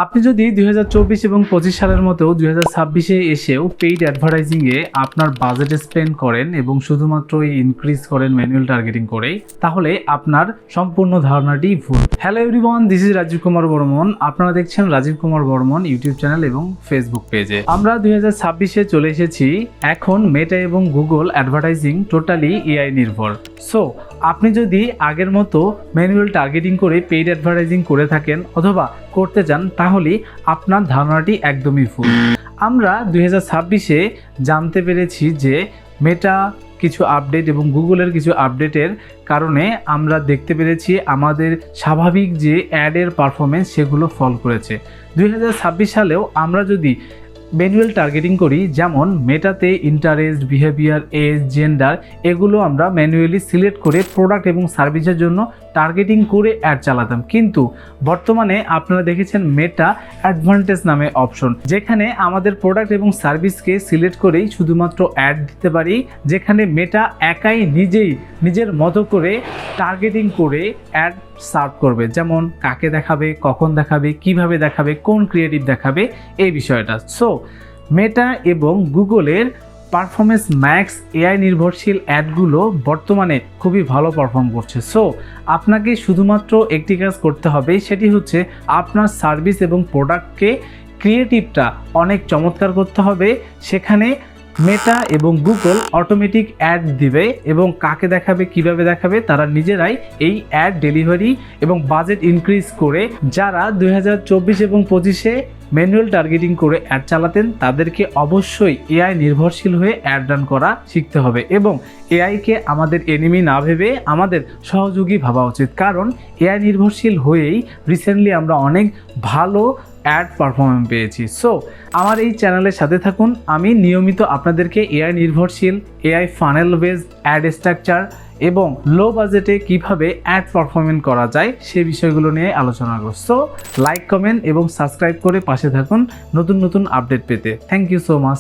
আপনি যদি 2024 এবং 25 সালের মতো 2026-এ এসেও পেইড অ্যাডভার্টাইজিংয়ে আপনার বাজেট স্পেন্ড করেন এবং শুধুমাত্র ইনক্রিজ করেন ম্যানুয়াল টার্গেটিং করেই, তাহলে আপনার সম্পূর্ণ ধারণাটি ভুল। Hello everyone, this is Rajib Kumar Barman. আপনারা দেখছেন রাজীব কুমার বর্মন ইউটিউব চ্যানেল এবং ফেসবুক পেজে। আমরা 2026-এ চলে এসেছি। এখন মেটা এবং গুগল অ্যাডভার্টাইজিং টোটালি এআই নির্ভর। সো আপনি যদি আগের মতো ম্যানুয়াল টার্গেটিং করে পেইড অ্যাডভার্টাইজিং করে থাকেন অথবা করতে চান, তাহলে আপনার ধারণাটি একদমই ভুল। আমরা 2026-এ জানতে পেরেছি যে মেটা কিছু আপডেট এবং গুগলের কিছু আপডেটের কারণে আমরা দেখতে পেরেছি আমাদের স্বাভাবিক যে অ্যাডের পারফরমেন্স সেগুলো ফল করেছে। 2026 সালেও আমরা যদি ম্যানুয়াল টার্গেটিং করি, যেমন মেটাতে ইন্টারেস্ট, বিহেভিয়ার, এজ, জেন্ডার, এগুলো আমরা ম্যানুয়ালি সিলেক্ট করে প্রোডাক্ট এবং সার্ভিসের জন্য টার্গেটিং করে অ্যাড চালাতাম। কিন্তু বর্তমানে আপনারা দেখেছেন মেটা অ্যাডভান্টেজ নামে অপশন, যেখানে আমাদের প্রোডাক্ট এবং সার্ভিসকে সিলেক্ট করেই শুধুমাত্র অ্যাড দিতে পারি, যেখানে মেটা একাই নিজের মতো করে টার্গেটিং করে অ্যাড সার্ভ করবে, যেমন কাকে দেখাবে, কখন দেখাবে, কিভাবে দেখাবে, কোন ক্রিয়েটিভ দেখাবে, এই বিষয়টা। সো মেটা এবং গুগলের পারফরমেন্স ম্যাক্স এআই নির্ভরশীল অ্যাডগুলো বর্তমানে খুবই ভালো পারফর্ম করছে। সো আপনাকে শুধুমাত্র একটি কাজ করতে হবে, সেটি হচ্ছে আপনার সার্ভিস এবং প্রোডাক্টকে ক্রিয়েটিভটা অনেক চমৎকার করতে হবে। সেখানে মেটা এবং গুগল অটোমেটিক অ্যাড দিবে এবং কাকে দেখাবে, কিভাবে দেখাবে, তারা নিজেরাই এই অ্যাড ডেলিভারি এবং বাজেট ইনক্রিজ করে, যারা 2024 এবং 25-এ ম্যানুয়াল টার্গেটিং করে অ্যাড চালাতেন, তাদেরকে অবশ্যই এআই নির্ভরশীল হয়ে অ্যাড রান করা শিখতে হবে এবং এআইকে আমাদের এনিমি না ভেবে আমাদের সহযোগী ভাবা উচিত। কারণ এআই নির্ভরশীল হয়েই রিসেন্টলি আমরা অনেক ভালো অ্যাড পারফরমেন্স পেয়েছি। সো আমার এই চ্যানেলের সাথে থাকুন। আমি নিয়মিত আপনাদেরকে এআই নির্ভরশীল, AI funnel base ad structure এবং লো বাজেটে কিভাবে অ্যাড পারফরমেন্স করা যায় সে বিষয়গুলো নিয়ে আলোচনা করব। সো লাইক, কমেন্ট এবং সাবস্ক্রাইব করে পাশে থাকুন নতুন আপডেট পেতে। Thank you so much.